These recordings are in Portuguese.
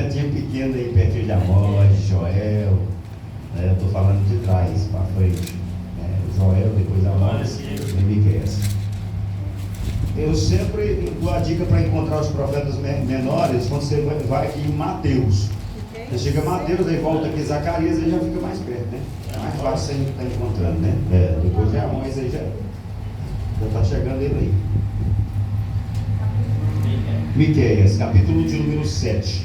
netinha pequena aí, pertinho de Amós, Joel, né? Eu estou falando de trás para frente, né? Joel, depois Amós e Miqueias. Eu sempre dou a dica para encontrar os profetas menores quando você vai aqui em Mateus. Você chega a Mateus, aí volta aqui Zacarias, aí já fica mais perto, né? É mais fácil você estar encontrando, né? Depois de Amós, aí já está chegando ele aí. Miqueias, capítulo de número 7.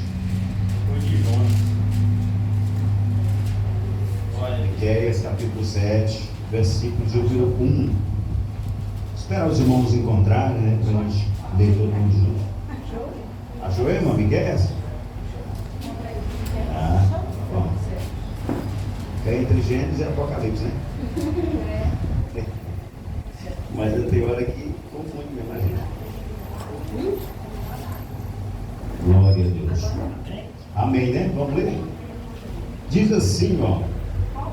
Miqueias, capítulo 7, versículo de número 1. Espera os irmãos encontrarem, né? Para a gente ler todo mundo junto. Achou, irmão? Miqueias? Bom. É entre Gênesis e Apocalipse, né? Mas tem hora que confunde mesmo a gente. Glória a Deus. Amém, né? Vamos ler? Diz assim, ó,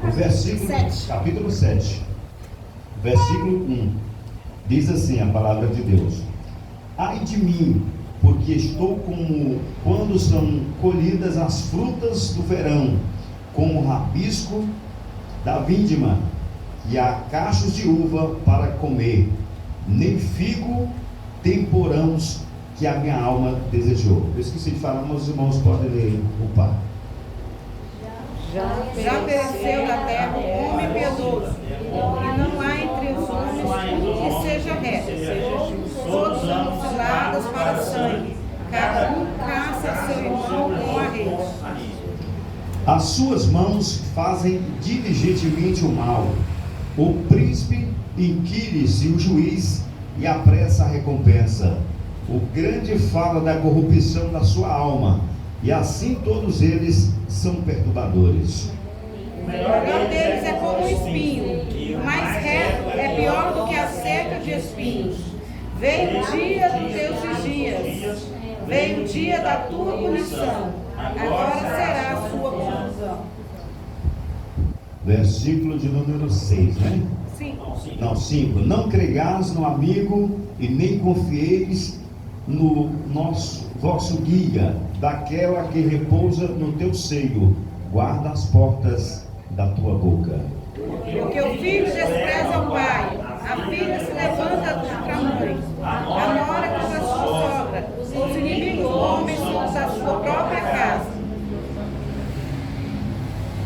o versículo 7. Capítulo 7, versículo 1. Diz assim a palavra de Deus: ai de mim, porque estou como quando são colhidas as frutas do verão, como o rabisco da vindima, e há cachos de uva para comer, nem figo tem porãos que a minha alma desejou. Eu esqueci de falar, mas os irmãos podem ler o par. Já pereceu da terra o homem piedoso, e não há entre os homens que seja reto. Todos são ciladas para o sangue, cada um caça seu irmão com a rede. As suas mãos fazem diligentemente o mal. O príncipe inquire-se o juiz e apressa a recompensa. O grande fala da corrupção da sua alma, e assim todos eles são perturbadores. O melhor deles é como um espinho, o mais reto é pior do que a cerca de espinhos. Veio o dia dos teus vigias, veio o dia da tua punição, agora será a sua conclusão. Versículo de número 6, né? 5. Não creiais no amigo e nem confieis no vosso guia, daquela que repousa no teu seio, guarda as portas da tua boca. Porque o filho despreza o pai, a filha se levanta contra a mãe, a nora contra a sua sogra, os inimigos do homem são os da sua própria casa.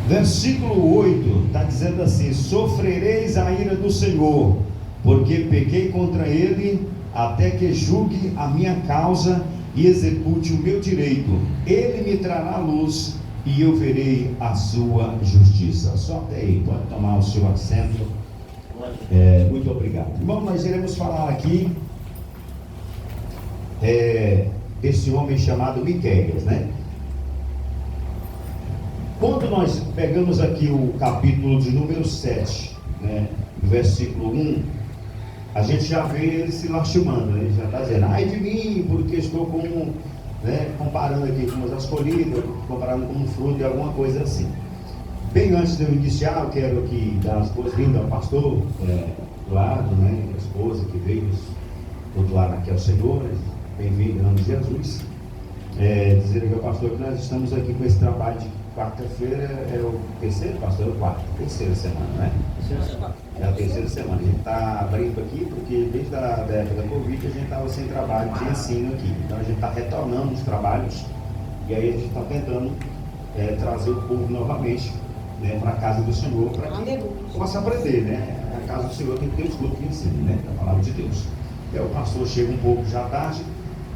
Versículo 8 está dizendo assim: sofrereis a ira do Senhor, porque pequei contra ele, até que julgue a minha causa e execute o meu direito. Ele me trará luz e eu verei a sua justiça. Só até aí, pode tomar o seu assento. Muito obrigado. Irmão, nós iremos falar aqui desse homem chamado Miqueias, né? Quando nós pegamos aqui o capítulo de número 7, né, versículo 1, a gente já vê ele se lastimando, né? Ele já está dizendo: ai de mim, porque estou como, né, comparando aqui com as colhidas, comparando com um fruto de alguma coisa assim. Bem antes de eu iniciar, eu quero aqui dar as boas-vindas ao pastor do lado, né, a esposa que veio do outro lado aqui ao Senhor, né? Bem-vindo em nome de Jesus. Dizer aqui ao pastor que nós estamos aqui com esse trabalho de quarta-feira, é o terceiro, pastor? É o quarto, terceira semana, né? É a terceira semana. A gente está abrindo aqui porque desde a época da Covid a gente estava sem trabalho de ensino aqui. Então a gente está retornando os trabalhos e aí a gente está tentando trazer o povo novamente, né, para a casa do Senhor, para que possa aprender, né? A casa do Senhor tem que ter os cultos de ensino, né? Da palavra de Deus. E aí o pastor chega um pouco já tarde,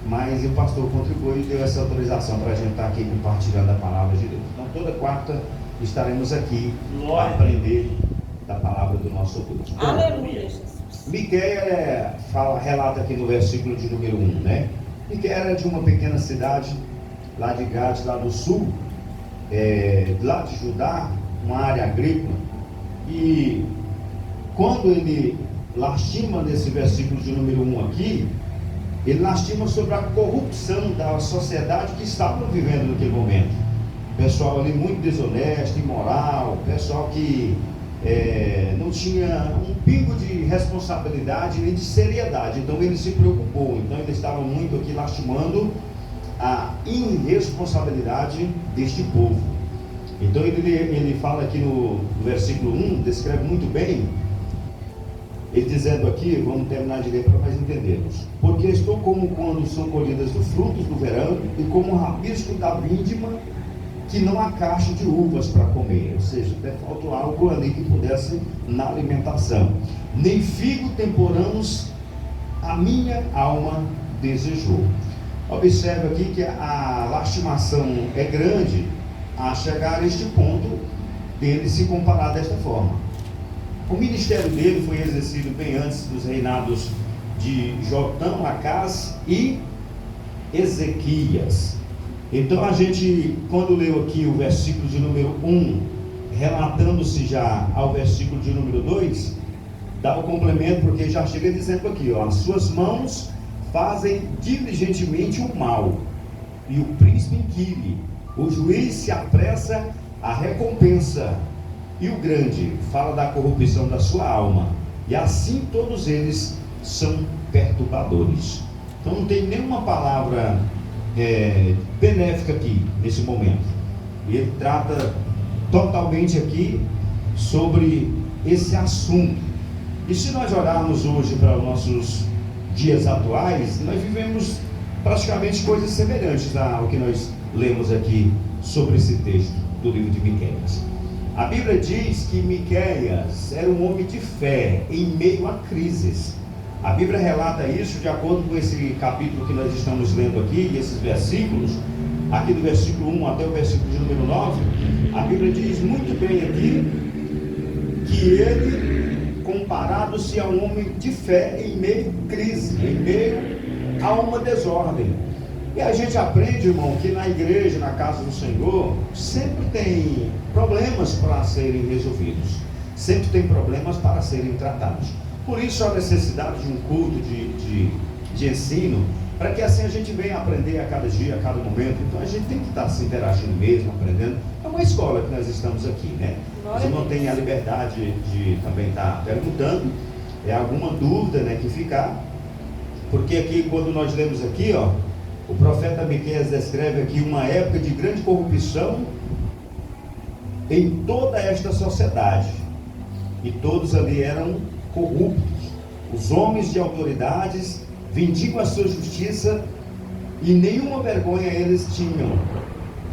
mas o pastor contribuiu e deu essa autorização para a gente estar aqui compartilhando a palavra de Deus. Então toda quarta estaremos aqui para aprender da palavra do nosso Deus. Aleluia. Miqueias relata aqui no versículo de número 1, né? Miqueias era de uma pequena cidade lá de Gades, lá do sul, lá de Judá, uma área agrícola. E quando ele lastima nesse versículo de número 1 aqui, ele lastima sobre a corrupção da sociedade que estava vivendo naquele momento. Pessoal ali muito desonesto, imoral, pessoal que não tinha um pingo de responsabilidade nem de seriedade. Então ele se preocupou. Então ele estava muito aqui lastimando a irresponsabilidade deste povo. Então ele fala aqui no versículo 1, descreve muito bem, ele dizendo aqui, vamos terminar de ler para nós entendermos: porque estou como quando são colhidas os frutos do verão, e como o rabisco da vindima, que não há cacho de uvas para comer. Ou seja, até faltou algo ali que pudesse na alimentação. Nem figo temporãos a minha alma desejou. Observe aqui que a lastimação é grande a chegar a este ponto dele se comparar desta forma. O ministério dele foi exercido bem antes dos reinados de Jotão, Acás e Ezequias. Então a gente, quando leu aqui o versículo de número 1, relatando-se já ao versículo de número 2, dá o complemento, porque já chega dizendo aqui, ó: as suas mãos fazem diligentemente o mal, e o príncipe inquire, o juiz se apressa à recompensa, e o grande fala da corrupção da sua alma, e assim todos eles são perturbadores. Então não tem nenhuma palavra benéfica aqui nesse momento. E ele trata totalmente aqui sobre esse assunto. E se nós olharmos hoje para os nossos dias atuais, nós vivemos praticamente coisas semelhantes ao que nós lemos aqui sobre esse texto do livro de Miqueias. A Bíblia diz que Miqueias era um homem de fé em meio a crises. A Bíblia relata isso de acordo com esse capítulo que nós estamos lendo aqui, e esses versículos, aqui do versículo 1 até o versículo de número 9, a Bíblia diz muito bem aqui que ele, comparado-se a um homem de fé em meio a crise, em meio a uma desordem. E a gente aprende, irmão, que na igreja, na casa do Senhor, sempre tem problemas para serem resolvidos, sempre tem problemas para serem tratados. Por isso a necessidade de um culto de ensino, para que assim a gente venha aprender a cada dia, a cada momento. Então a gente tem que estar se interagindo mesmo, aprendendo. É uma escola que nós estamos aqui, né? Você não tem a liberdade de também estar perguntando, alguma dúvida, né, que ficar. Porque aqui, quando nós lemos aqui, ó, o profeta Miqueias descreve aqui uma época de grande corrupção em toda esta sociedade. E todos ali eram corruptos. Os homens de autoridades vendiam a sua justiça, e nenhuma vergonha eles tinham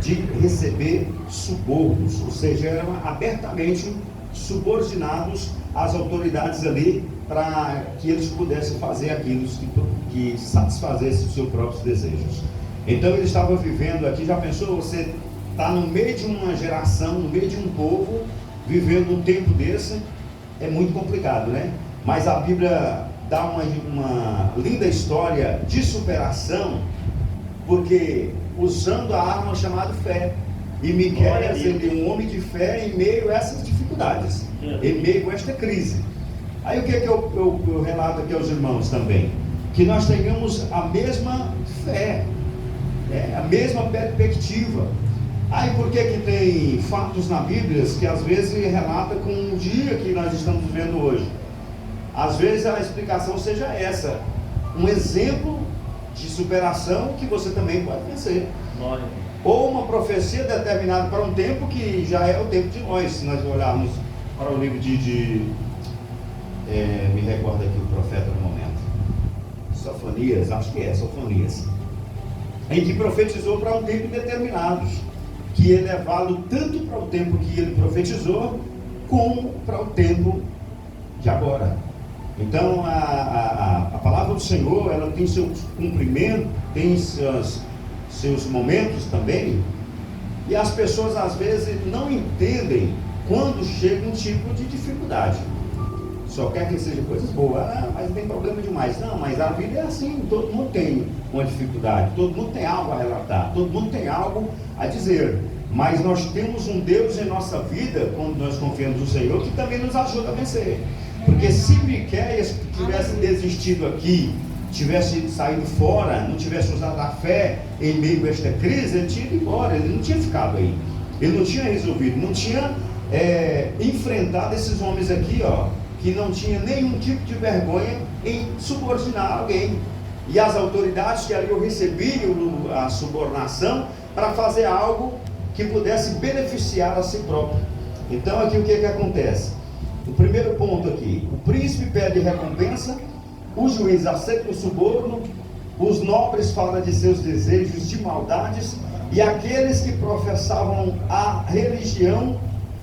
de receber subornos, ou seja, eram abertamente subordinados às autoridades ali, para que eles pudessem fazer aquilo que satisfazesse os seus próprios desejos. Então ele estava vivendo aqui. Já pensou, você está no meio de uma geração, no meio de um povo, vivendo um tempo desse? É muito complicado, né? Mas a Bíblia dá uma linda história de superação, porque usando a arma chamada fé. E Miqueias, ele é um homem de fé em meio a essas dificuldades, em meio a esta crise. Aí o que é que eu relato aqui aos irmãos também? Que nós tenhamos a mesma fé, a mesma perspectiva. Aí por que tem fatos na Bíblia que às vezes relata com o dia que nós estamos vivendo hoje? Às vezes a explicação seja essa: um exemplo de superação que você também pode vencer. Ou uma profecia determinada para um tempo que já é o tempo de nós. Se nós olharmos para o livro me recorda aqui o profeta no momento, Sofonias, acho que é Sofonias, em que profetizou para um tempo determinado, que ele é válido tanto para o tempo que ele profetizou, como para o tempo de agora. Então a palavra do Senhor, ela tem seu cumprimento, tem seus momentos também, e as pessoas às vezes não entendem quando chega um tipo de dificuldade. Só quer que seja coisas boas. Mas tem problema demais. Não, mas a vida é assim, todo mundo tem uma dificuldade, todo mundo tem algo a relatar, todo mundo tem algo a dizer. Mas nós temos um Deus em nossa vida, quando nós confiamos no Senhor, que também nos ajuda a vencer. Porque se Miqueias tivesse desistido aqui, tivesse saído fora, não tivesse usado a fé em meio a esta crise, ele tinha ido embora, ele não tinha ficado aí, ele não tinha resolvido, não tinha enfrentado esses homens aqui, ó, que não tinha nenhum tipo de vergonha em subordinar alguém. e as autoridades que ali recebiam a subornação para fazer algo que pudesse beneficiar a si próprio. Então aqui o que acontece? O primeiro ponto aqui: o príncipe pede recompensa, o juiz aceita o suborno, os nobres falam de seus desejos de maldades, e aqueles que professavam a religião,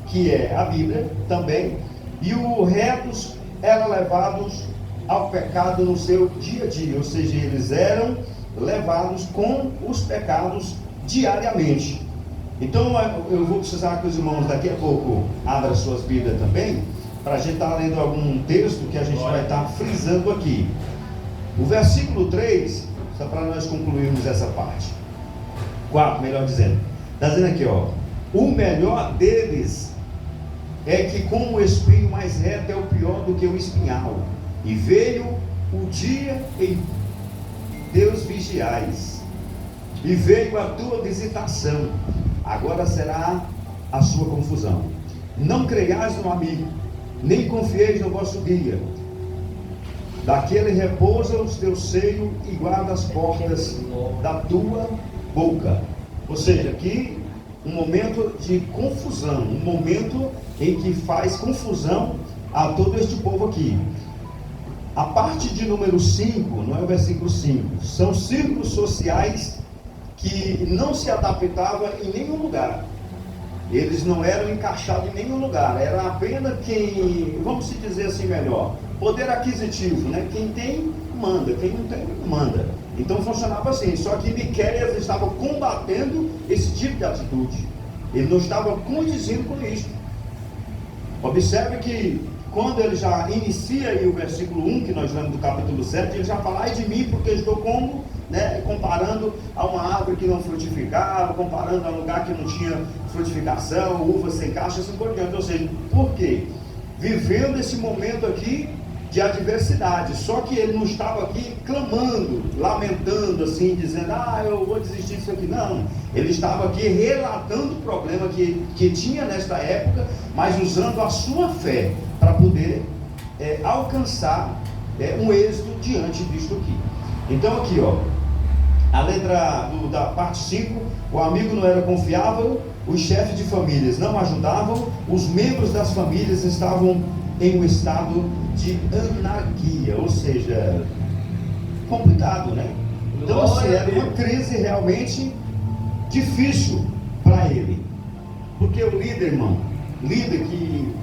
que é a Bíblia também, e os retos eram levados ao pecado no seu dia a dia, ou seja, eles eram levados com os pecados diariamente. Então eu vou precisar que os irmãos daqui a pouco abram suas Bíblias também, para a gente estar lendo algum texto que a gente vai estar frisando aqui. O versículo 3, só para nós concluirmos essa parte, 4, melhor dizendo, está dizendo aqui, ó: o melhor deles é que como o espinho mais reto é o pior do que o espinhal, e veio o dia em Deus vigiais, e veio a tua visitação, agora será a sua confusão. Não creiais no amigo, nem confieis no vosso guia, daquele repousa os teus seios e guarda as portas da tua boca. Ou seja, aqui um momento de confusão, um momento em que faz confusão a todo este povo aqui. A parte de número 5, não é o versículo 5, são círculos sociais que não se adaptavam em nenhum lugar. Eles não eram encaixados em nenhum lugar. Era apenas quem, vamos se dizer assim melhor, poder aquisitivo, né? Quem tem, manda. Quem não tem, não manda. Então funcionava assim. Só que Miqueias estava combatendo esse tipo de atitude. Ele não estava condizindo com isso. Observe que quando ele já inicia aí o versículo 1, que nós lemos do capítulo 7, ele já fala: ai de mim, porque estou como, né, comparando a uma árvore que não frutificava, comparando a um lugar que não tinha frutificação, uva sem caixa, assim por diante. Ou seja, por quê? Vivendo esse momento aqui de adversidade, só que ele não estava aqui clamando, lamentando assim, dizendo: ah, eu vou desistir disso aqui. Não, ele estava aqui relatando o problema que tinha nesta época, mas usando a sua fé para poder alcançar um êxito diante disto aqui. Então aqui, ó, a letra da parte 5, o amigo não era confiável, os chefes de famílias não ajudavam, os membros das famílias estavam em um estado de anarquia, ou seja, complicado, né? Então assim, era uma crise realmente difícil para ele, porque o líder, irmão, líder que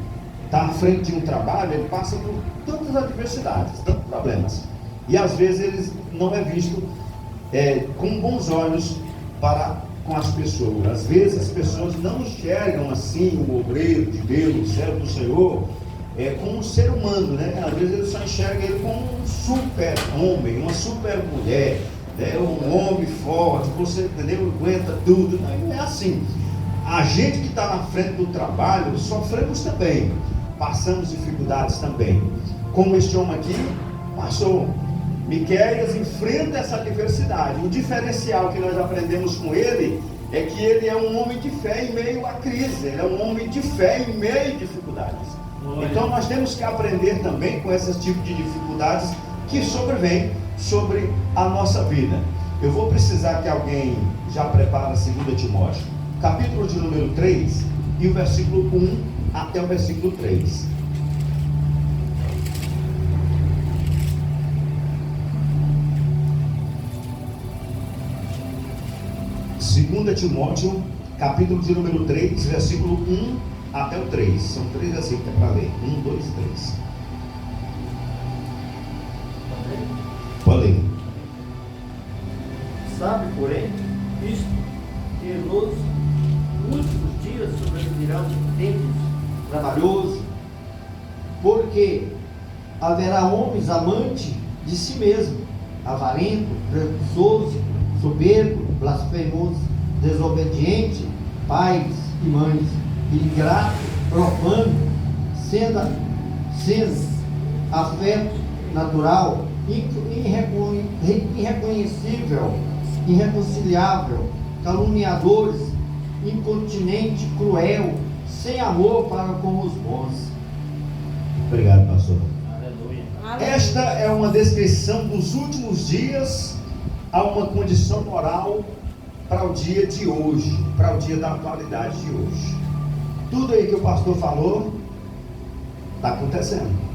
está à frente de um trabalho, ele passa por tantas adversidades, tantos problemas, e às vezes ele não é visto com bons olhos com as pessoas. Às vezes as pessoas não enxergam assim o obreiro de Deus, o servo do Senhor, como um ser humano, né? Às vezes eles só enxergam ele como um super homem, uma super mulher, um homem forte, você, entendeu? Aguenta tudo. Não é assim. A gente que está na frente do trabalho, sofremos também, passamos dificuldades também, como este homem aqui passou. Miqueias enfrenta essa adversidade. O diferencial que nós aprendemos com ele é que ele é um homem de fé em meio à crise, ele é um homem de fé em meio a dificuldades. Então nós temos que aprender também com esses tipos de dificuldades que sobrevêm sobre a nossa vida. Eu vou precisar que alguém já prepare 2 Timóteo, capítulo de número 3, e o versículo 1 até o versículo 3. Segunda Timóteo, capítulo de número 3, versículo 1 até o 3. São 3 versículos que é para ler. 1, 2, 3. Pode ler. Sabe, porém, isto, que nos últimos dias sobrevirão tempos trabalhosos, porque haverá homens amantes de si mesmo, avarento, presunçoso, soberbo, blasfemoso, desobediente, pais e mães, ingrato, profano, sem afeto natural, irreconhecível, irreconciliável, caluniadores, incontinente, cruel, sem amor para com os bons. Obrigado, pastor. Aleluia. Esta é uma descrição dos últimos dias a uma condição moral para o dia de hoje, para o dia da atualidade de hoje. Tudo aí que o pastor falou está acontecendo.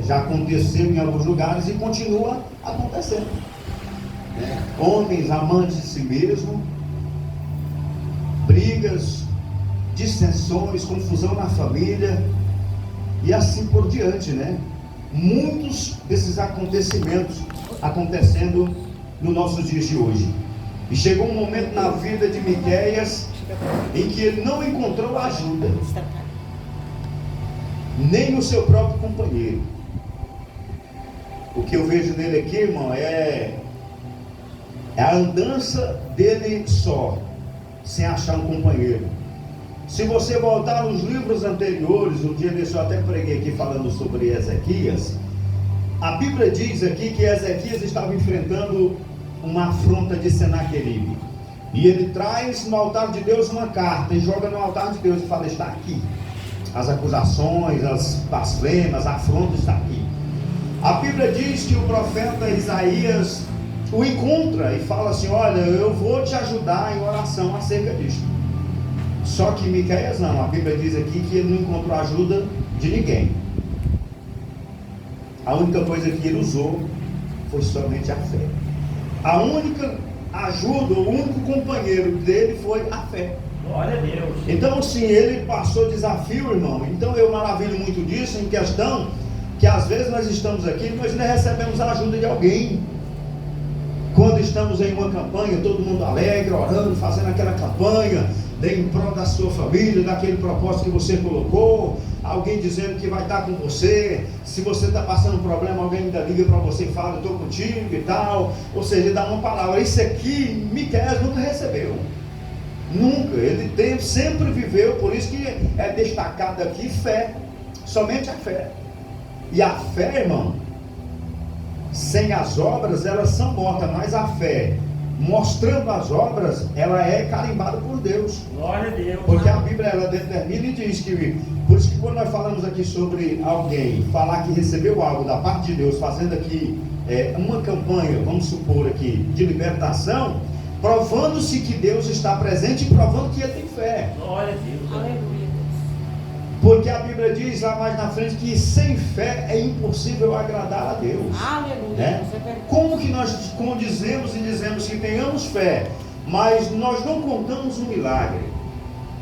Já aconteceu em alguns lugares e continua acontecendo. Homens amantes de si mesmo, brigas, dissensões, confusão na família e assim por diante, né? Muitos desses acontecimentos acontecendo nos nossos dias de hoje. E chegou um momento na vida de Miqueias em que ele não encontrou ajuda, nem no seu próprio companheiro. O que eu vejo nele aqui, irmão, é a andança dele só, sem achar um companheiro. Se você voltar nos livros anteriores, um dia desse eu até preguei aqui falando sobre Ezequias, a Bíblia diz aqui que Ezequias estava enfrentando uma afronta de Senaqueribe, e ele traz no altar de Deus uma carta e joga no altar de Deus e fala: está aqui as acusações, as blasfemas, a afronta está aqui. A Bíblia diz que o profeta Isaías o encontra e fala assim: olha, eu vou te ajudar em oração acerca disso. Só que Miqueias não, a Bíblia diz aqui que ele não encontrou ajuda de ninguém. A única coisa que ele usou foi somente a fé. A única ajuda, o único companheiro dele foi a fé. Glória a Deus. Então, sim, ele passou desafio, irmão. Então eu maravilho muito disso, em questão que às vezes nós estamos aqui e nós não recebemos a ajuda de alguém. Quando estamos em uma campanha, todo mundo alegre, orando, fazendo aquela campanha em prol da sua família, daquele propósito que você colocou, alguém dizendo que vai estar com você. Se você está passando um problema, alguém ainda liga para você e fala: eu estou contigo e tal. Ou seja, ele dá uma palavra. Isso aqui Miqueias nunca recebeu, nunca. Ele sempre viveu, por isso que é destacado aqui fé, somente a fé. E a fé, irmão, sem as obras elas são mortas, mas a fé mostrando as obras, ela é carimbada por Deus. Glória a Deus. Porque a Bíblia, ela determina e diz que, por isso que quando nós falamos aqui sobre alguém falar que recebeu algo da parte de Deus, fazendo aqui uma campanha, vamos supor aqui, de libertação, provando-se que Deus está presente e provando que ele tem fé. Glória a Deus. Aleluia. Porque a Bíblia diz lá mais na frente que sem fé é impossível agradar a Deus. Aleluia. Né? Como que nós condizemos e dizemos que tenhamos fé, mas nós não contamos um milagre?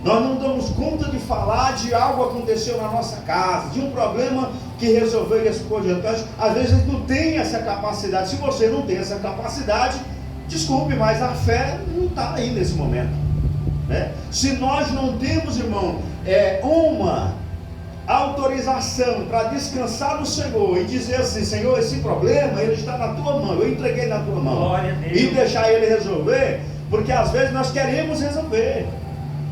Nós não damos conta de falar de algo que aconteceu na nossa casa, de um problema que resolveu e assim por diante. Às vezes a gente não tem essa capacidade. Se você não tem essa capacidade, desculpe, mas a fé não está aí nesse momento, né? Se nós não temos, irmão, uma autorização para descansar no Senhor e dizer assim: Senhor, esse problema ele está na tua mão, eu entreguei na tua mão, Glória a Deus. E deixar ele resolver, porque às vezes nós queremos resolver,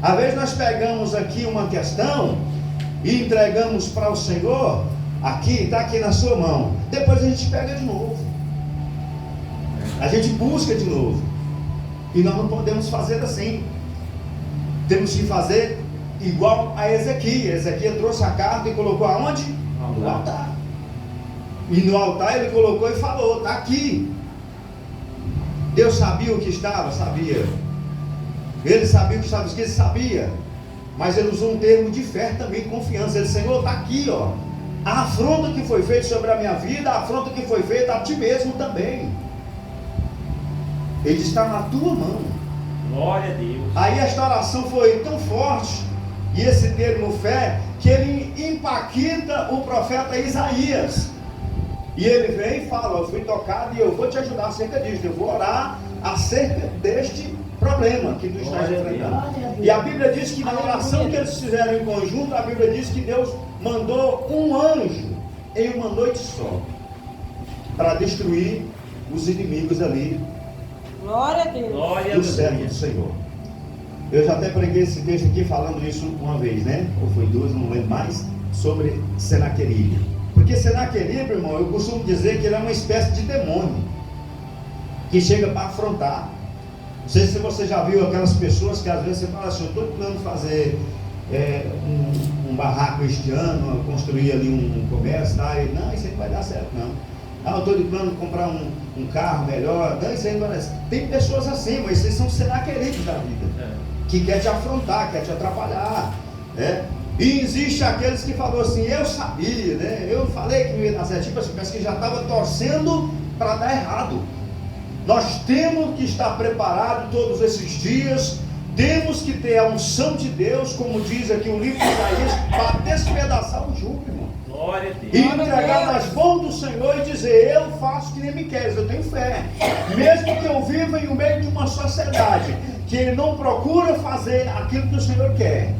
às vezes nós pegamos aqui uma questão e entregamos para o Senhor, aqui, está aqui na sua mão, depois a gente pega de novo, a gente busca de novo, e nós não podemos fazer assim. Temos que fazer igual a Ezequias. Ezequias trouxe a carta e colocou aonde? No altar. E no altar ele colocou e falou: está aqui. Deus sabia o que estava? Sabia. Ele sabia o que estava escrito? Sabia. Mas ele usou um termo de fé também, confiança. Ele disse: Senhor, está aqui, ó, a afronta que foi feita sobre a minha vida, a afronta que foi feita a ti mesmo também. Ele está na tua mão. Glória a Deus. Aí esta oração foi tão forte, e esse termo fé, que ele impacta o profeta Isaías. E ele vem e fala: eu fui tocado e eu vou te ajudar acerca disso, eu vou orar acerca deste problema que tu estás enfrentando. E a Bíblia diz que na oração que eles fizeram em conjunto, a Bíblia diz que Deus mandou um anjo em uma noite só, para destruir os inimigos ali. Glória a Deus. Glória a Do Deus. servo do Senhor. Eu já até preguei esse texto aqui falando isso uma vez, né? Ou foi duas, não lembro mais, sobre Senaqueribe. Porque Senaqueribe, irmão, eu costumo dizer que ele é uma espécie de demônio que chega para afrontar. Não sei se você já viu aquelas pessoas que às vezes você fala assim: eu estou tentando fazer um barraco este ano, construir ali um comércio, tá? E, não, isso aí não vai dar certo, não. Eu estou de plano de comprar um carro melhor, não, isso aí não vai dar certo. Tem pessoas assim, mas vocês são senaqueridos da vida, que quer te afrontar, quer te atrapalhar, né? E existe aqueles que falam assim, eu sabia, né? Eu falei que não ia dar certo, tipo assim, parece que já estava torcendo para dar errado. Nós temos que estar preparados todos esses dias, temos que ter a unção de Deus, como diz aqui o livro de Isaías, para despedaçar o jugo, irmão. Glória a Deus. E entregar nas mãos do Senhor e dizer, eu faço que nem me queres, eu tenho fé. Mesmo que eu viva em meio de uma sociedade que ele não procura fazer aquilo que o Senhor quer,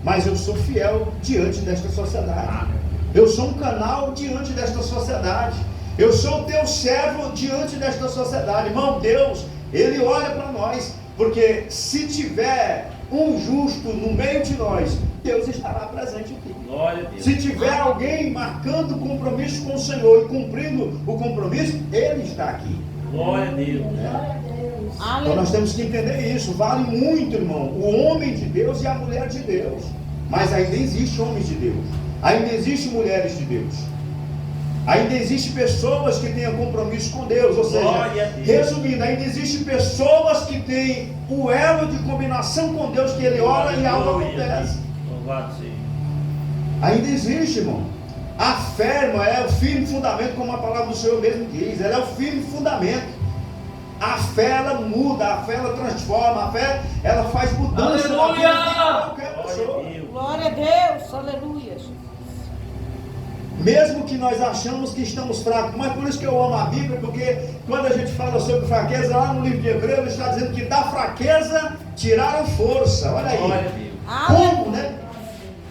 mas eu sou fiel diante desta sociedade. Eu sou um canal diante desta sociedade. Eu sou o teu servo diante desta sociedade. Irmão, Deus, Ele olha para nós, porque se tiver um justo no meio de nós, Deus estará presente aqui. Glória a Deus. Se tiver alguém marcando compromisso com o Senhor e cumprindo o compromisso, Ele está aqui. Glória a Deus. Então nós temos que entender isso. Vale muito, irmão, o homem de Deus e a mulher de Deus. Mas ainda existe homens de Deus, ainda existe mulheres de Deus, ainda existe pessoas que tenham compromisso com Deus. Ou seja, resumindo, ainda existe pessoas que têm o elo de combinação com Deus, que Ele ora e algo acontece. Louvado seja. Ainda existe, irmão. A fé, irmão, é o firme fundamento, como a palavra do Senhor mesmo diz. Ela é o firme fundamento. A fé, ela muda, a fé, ela transforma, a fé, ela faz mudança na vida de qualquer pessoa. Glória a Deus, aleluia. Mesmo que nós achamos que estamos fracos, mas por isso que eu amo a Bíblia, porque quando a gente fala sobre fraqueza, lá no livro de Hebreus, ele está dizendo que da fraqueza tiraram força. Olha aí. Como, né?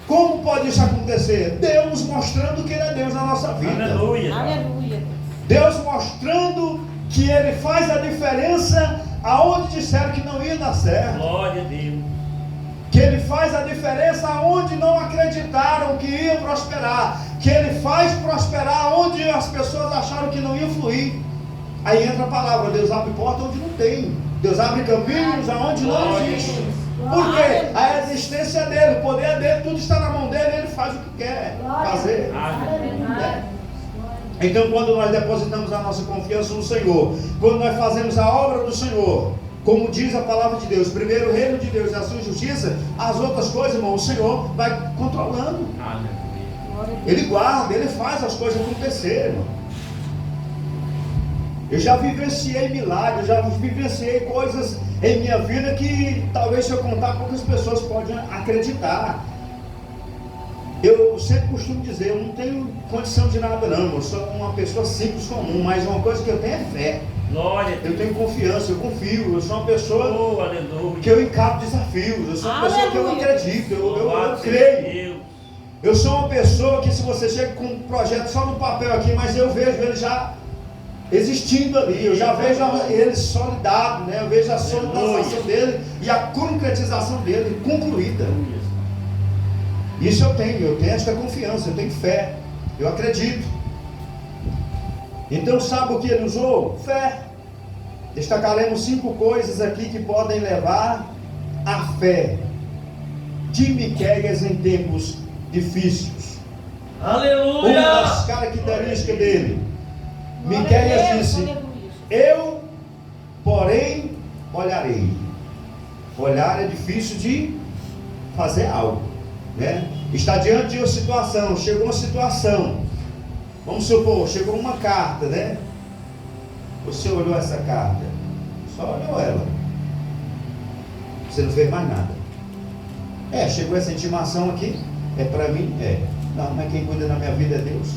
Como pode isso acontecer? Deus mostrando que Ele é Deus na nossa vida. Aleluia. Aleluia. Deus mostrando que Ele faz a diferença aonde disseram que não ia dar certo. Glória a Deus. Que Ele faz a diferença aonde não acreditaram que ia prosperar. Que Ele faz prosperar onde as pessoas acharam que não ia fluir. Aí entra a palavra, Deus abre porta onde não tem. Deus abre caminhos aonde não existe. Por quê? A existência é dele, o poder é dele, tudo está na mão dele, ele faz o que quer fazer. Então, quando nós depositamos a nossa confiança no Senhor, quando nós fazemos a obra do Senhor, como diz a palavra de Deus, primeiro o reino de Deus e a sua justiça, as outras coisas, irmão, o Senhor vai controlando. Ele guarda, Ele faz as coisas acontecer, irmão. Eu já vivenciei milagres, já vivenciei coisas em minha vida que talvez se eu contar poucas pessoas podem acreditar. Eu sempre costumo dizer, eu não tenho condição de nada não, eu sou uma pessoa simples comum, mas uma coisa que eu tenho é fé. Glória. Eu tenho confiança, eu confio, eu sou uma pessoa aleluia. Que eu encaro desafios, eu sou uma pessoa que eu acredito, eu creio. Eu sou uma pessoa que se você chega com um projeto só no papel aqui, mas eu vejo ele já existindo ali, eu já vejo ele solidado, né? Eu vejo a solidização dele e a concretização dele concluída. Isso eu tenho esta confiança, eu tenho fé, eu acredito. Então sabe o que ele usou? Fé. Destacaremos 5 coisas aqui que podem levar à fé de Miqueias em tempos difíceis. Aleluia! Uma das características dele, Miqueias disse: eu, porém, olharei. Olhar é difícil de fazer algo, né? Está diante de uma situação, chegou uma situação, vamos supor, chegou uma carta, né? Você olhou essa carta, só olhou ela, você não fez mais nada. Chegou essa intimação aqui, é para mim? Não, mas quem cuida da minha vida é Deus.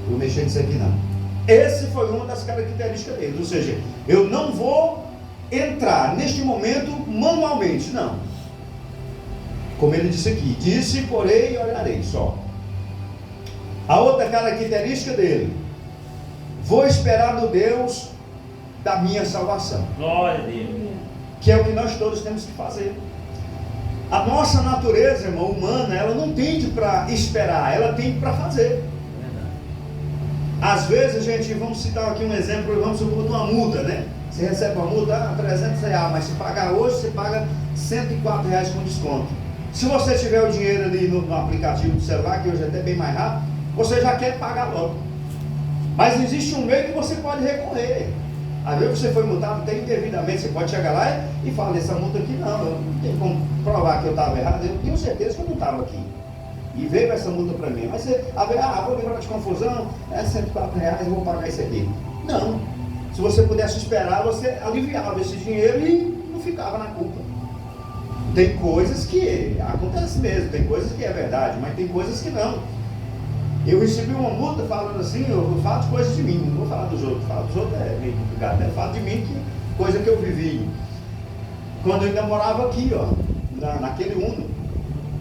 Vou mexer nisso aqui não. Esse foi uma das características dele, ou seja, eu não vou entrar neste momento manualmente, não. Como ele disse aqui, disse, porém, olharei só. A outra característica dele, vou esperar no Deus da minha salvação. Glória a Deus. Que é o que nós todos temos que fazer. A nossa natureza, irmão, humana, ela não tende para esperar, ela tende para fazer. Às vezes, gente, vamos citar aqui um exemplo, vamos supor uma multa, né? Você recebe uma multa, R$300, mas se pagar hoje, você paga R$104 com desconto. Se você tiver o dinheiro ali no aplicativo do celular, que hoje é até bem mais rápido, você já quer pagar logo. Mas existe um meio que você pode recorrer. Às vezes você foi multado até indevidamente, você pode chegar lá e falar, essa multa aqui não, eu não tenho como provar que eu estava errado, eu tenho certeza que eu não estava aqui. E veio essa multa para mim. Mas você, vou livrar de confusão, é R$104, eu vou pagar isso aqui. Não. Se você pudesse esperar, você aliviava esse dinheiro e não ficava na culpa. Tem coisas que acontece mesmo, tem coisas que é verdade, mas tem coisas que não. Eu recebi uma multa falando assim, eu falo de coisas de mim, não vou falar dos outros, falar dos outros é meio complicado, né? Eu falo de mim, que coisa que eu vivi. Quando eu ainda morava aqui, ó, naquele Uno,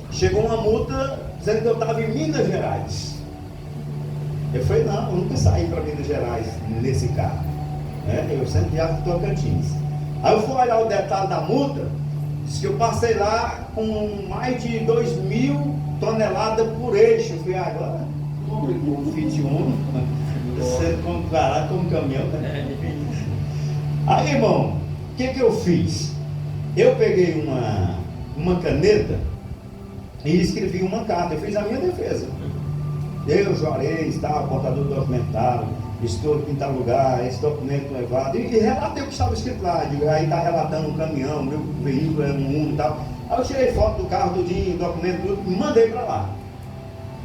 chegou uma multa dizendo que eu estava em Minas Gerais. Eu falei, não, eu nunca saí para Minas Gerais nesse carro. Eu sempre viajo para Tocantins. Aí eu fui olhar o detalhe da multa, disse que eu passei lá com mais de 2.000 toneladas por eixo. Eu falei, agora, o Fit Uno, sendo comparado com um caminhão, né? Aí, irmão, o que eu fiz? Eu peguei uma caneta e escrevi uma carta, eu fiz a minha defesa. Eu, Juarez, portador documentário, estou aqui em tal lugar, esse documento levado, e relatei o que estava escrito lá. Aí está relatando um caminhão, meu veículo é um Uno e tal. Aí eu tirei foto do carro, tudinho, documento, tudo, e mandei para lá.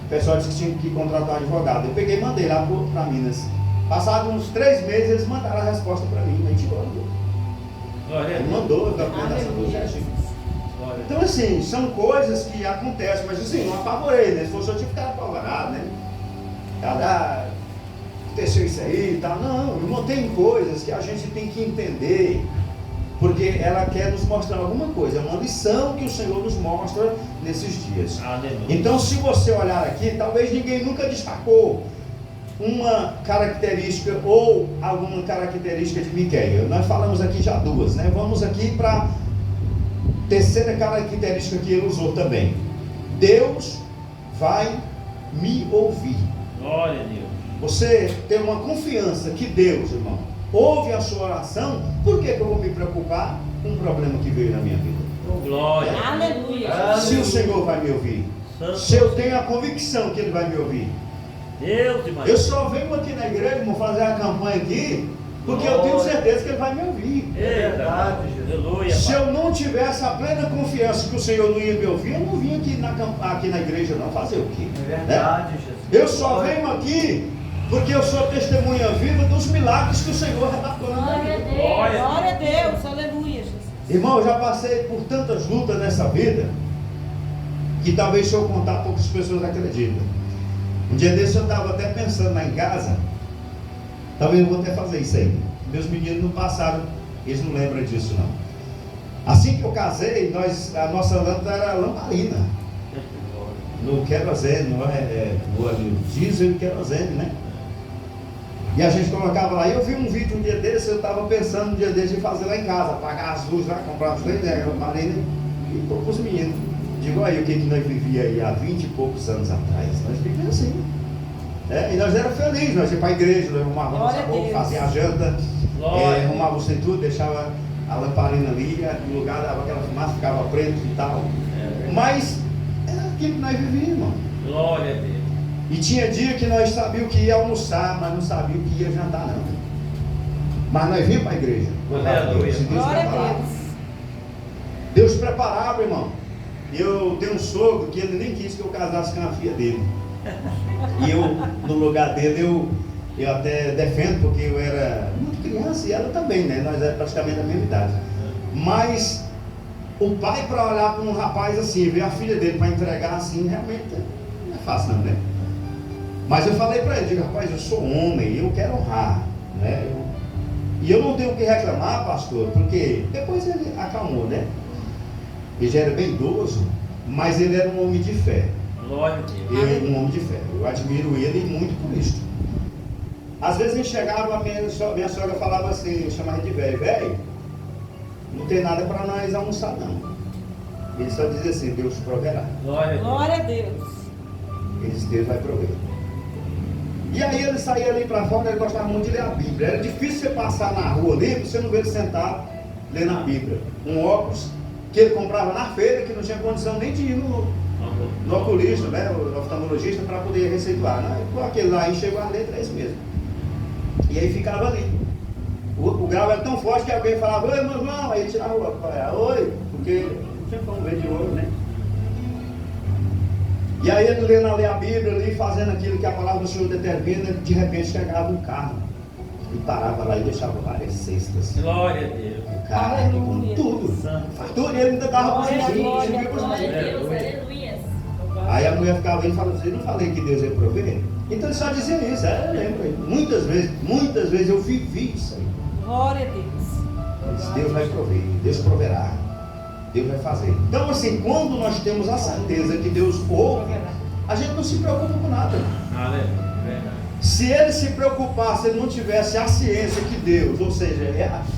O pessoal disse que tinha que contratar um advogado. Eu peguei e mandei lá para Minas. Passados uns 3 meses, eles mandaram a resposta para mim. A gente mandou a documentação do certinho. Então, assim, são coisas que acontecem, mas assim, não apavorei, né? Se fosse eu tinha ficado apavorado, né? Aconteceu isso aí e tal. Não, irmão, tem coisas que a gente tem que entender, porque ela quer nos mostrar alguma coisa, é uma lição que o Senhor nos mostra nesses dias. Então, se você olhar aqui, talvez ninguém nunca destacou uma característica ou alguma característica de Miqueias. Nós falamos aqui já 2, né? Vamos aqui para terceira característica que ele usou também. Deus vai me ouvir. Glória a Deus. Você tem uma confiança que Deus, irmão, ouve a sua oração. Por que eu vou me preocupar com um problema que veio na minha vida? Glória. Aleluia. Se o Senhor vai me ouvir, se eu tenho a convicção que Ele vai me ouvir. Deus de Eu só venho aqui na igreja, irmão, fazer a campanha aqui, porque eu tenho certeza que Ele vai me ouvir. É verdade, Jesus. Aleluia. Se eu não tivesse a plena confiança que o Senhor não ia me ouvir, eu não vim aqui na igreja não fazer o quê? É verdade, Jesus. Eu só venho aqui porque eu sou testemunha viva dos milagres que o Senhor relatou na minha vida. Glória a Deus, aleluia, Jesus. Irmão, eu já passei por tantas lutas nessa vida que talvez se eu contar poucas pessoas acreditam. Um dia desse eu estava até pensando lá em casa, talvez eu vou até fazer isso aí. Meus meninos não passaram, eles não lembram disso não. Assim que eu casei, a nossa lâmpada era lamparina, no querosene, no diesel e querosene, né? E a gente colocava lá. E eu vi um vídeo um dia desse, eu estava pensando um dia desse de fazer lá em casa, apagar as luzes lá, comprar as luzes, lamparina e pôr para os meninos. Digo aí o que nós vivíamos aí há 20 e poucos anos atrás. Nós vivíamos assim. E nós éramos felizes, nós íamos para a igreja, nós arrumávamos a roupa, fazia a janta, arrumava você tudo, deixava a lamparina ali, no lugar dava aquela fumaça, ficava preto e tal. Mas era aquilo que nós vivíamos, irmão. Glória a Deus. E tinha dia que nós sabíamos que ia almoçar, mas não sabíamos que ia jantar não. Mas nós vimos para a igreja. Glória a Deus. Deus preparava, irmão. Eu tenho um sogro que ele nem quis que eu casasse com a filha dele. E eu, no lugar dele, eu até defendo, porque eu era muito criança e ela também, né? Nós éramos praticamente da mesma idade. Mas o pai, para olhar para um rapaz assim, ver a filha dele para entregar assim, realmente não é fácil não, né? Mas eu falei para ele, digo, rapaz, eu sou homem, eu quero honrar, né? E eu não tenho o que reclamar, pastor, porque depois ele acalmou, né? Ele já era bem idoso, mas ele era um homem de fé. Glória a Deus. Ele é um homem de fé. Eu admiro ele muito por isso. Às vezes ele chegava, minha sogra falava assim, eu chamava de velho, velho, não tem nada para nós almoçar não. Ele só dizia assim, Deus proverá. Glória a Deus. Ele disse, Deus vai prover. E aí ele saía ali para fora, ele gostava muito de ler a Bíblia. Era difícil você passar na rua ali, você não ver ele sentado lendo a Bíblia. Um óculos, que ele comprava na feira, que não tinha condição nem de ir no oculista, né, o oftalmologista, para poder receituar. Com aquele lá chegou a ler 3 meses. E aí ficava ali. O grau era tão forte que alguém falava, oi, meu irmão, aí ele tirava o óculos, oi, porque não tinha como ver de olho, né? E aí ele lendo a Bíblia ali, fazendo aquilo que a palavra do Senhor determina, de repente chegava um carro e parava lá e deixava várias cestas. Glória a Deus. O carro com tudo. Fartura, e ele ainda dava para os vizinhos. Aleluia. Aí a mulher ficava aí e falava assim, não falei que Deus ia prover? Então ele só dizia isso, eu lembro. Muitas vezes eu vivi isso aí. Glória a Deus. Deus vai prover, Deus proverá, Deus vai fazer. Então assim, quando nós temos a certeza que Deus ouve, a gente não se preocupa com nada. Aleluia, verdade. Se ele se preocupasse, se ele não tivesse a ciência que Deus, ou seja,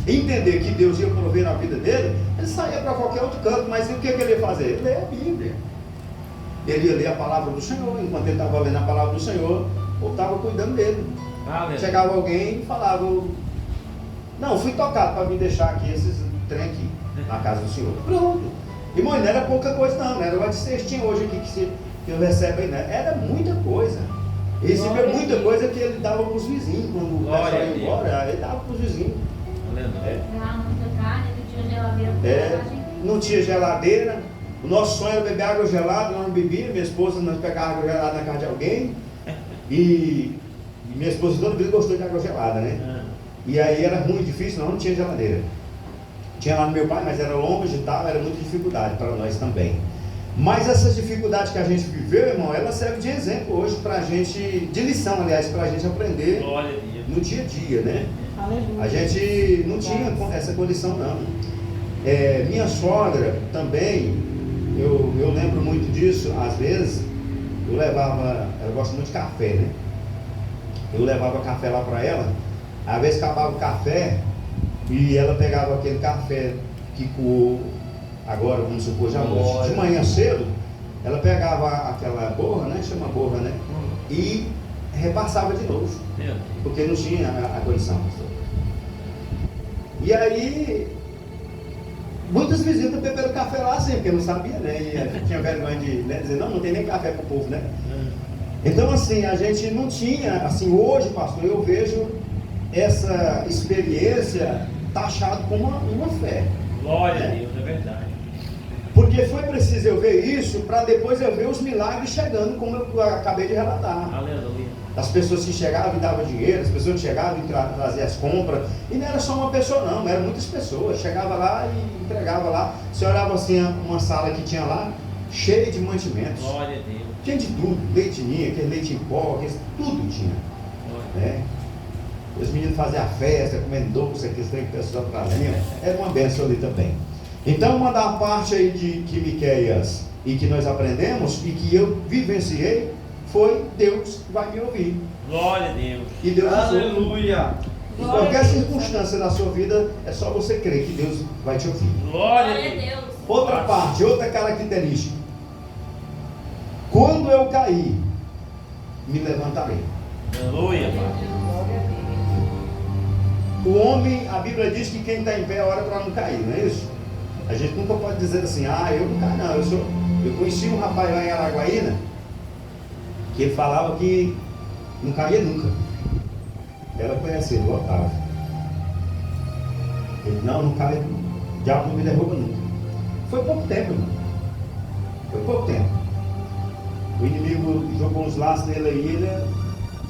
entender que Deus ia prover na vida dele, ele saía para qualquer outro canto, mas o que ele ia fazer? Ler a Bíblia. Ele ia ler a palavra do Senhor, enquanto ele estava lendo a palavra do Senhor, ou estava cuidando dele. Aleluia. Chegava alguém e falava, não, fui tocado para me deixar aqui esses trem aqui, na casa do Senhor. Pronto. Irmão, não era pouca coisa não era uma de cestinha hoje aqui que eu recebo aí, né? Era muita coisa. Ele recebeu muita coisa que ele dava para os vizinhos, quando o pessoal ia embora, ele dava para os vizinhos. Aleluia. Não tinha geladeira. O nosso sonho era beber água gelada, nós não bebíamos. Minha esposa, nós pegávamos água gelada na casa de alguém. E minha esposa toda vida gostou de água gelada, né? E aí era ruim, difícil, não tinha geladeira. Tinha lá no meu pai, mas era longe e tal, era muita dificuldade para nós também. Mas essas dificuldades que a gente viveu, irmão, ela serve de exemplo hoje para a gente, de lição, aliás, para a gente aprender no dia a dia, né? Aleluia. A gente não tinha essa condição, não. Minha sogra também, eu lembro muito disso, às vezes, ela gosta muito de café, né? Eu levava café lá para ela, às vezes acabava o café e ela pegava aquele café que coou, agora vamos supor já hoje, de manhã cedo, ela pegava aquela borra, né? Chama borra, né? E repassava de novo, porque não tinha a condição, pastor. E aí, muitas visitas beberam café lá assim, porque não sabia, né? E tinha vergonha de dizer, não tem nem café para o povo, né? Então assim, a gente não tinha, assim, hoje, pastor, eu vejo essa experiência taxado como uma fé. Glória a Deus, é verdade. Porque foi preciso eu ver isso para depois eu ver os milagres chegando, como eu acabei de relatar. Aleluia. As pessoas que chegavam e davam dinheiro, as pessoas que chegavam e traziam as compras. E não era só uma pessoa não, eram muitas pessoas. Chegava lá e entregava lá. Você olhava assim, uma sala que tinha lá, cheia de mantimentos. Glória a Deus. Tinha de tudo, leite ninho, aquele leite em pó, tudo tinha. Né? Os meninos faziam a festa, comendo doce, aqueles trem que o pessoal trazia. Era uma bênção ali também. Então, uma da parte aí que Miqueias e que nós aprendemos e que eu vivenciei foi Deus vai me ouvir. Glória a Deus. E Deus Aleluia. em qualquer circunstância da sua vida, é só você crer que Deus vai te ouvir. Glória a Deus. Outra parte, outra característica. Quando eu cair, me levantarei. Aleluia, Pai. O homem, a Bíblia diz que quem está em pé ora para não cair, não é isso? A gente nunca pode dizer assim, eu não caio não. Eu conheci um rapaz lá em Araguaína, que ele falava que não caía nunca. Ela conheceu, o Otávio. Ele, não caia, o diabo não me derruba nunca. Foi pouco tempo, irmão. Foi pouco tempo. O inimigo jogou uns laços nele aí, ele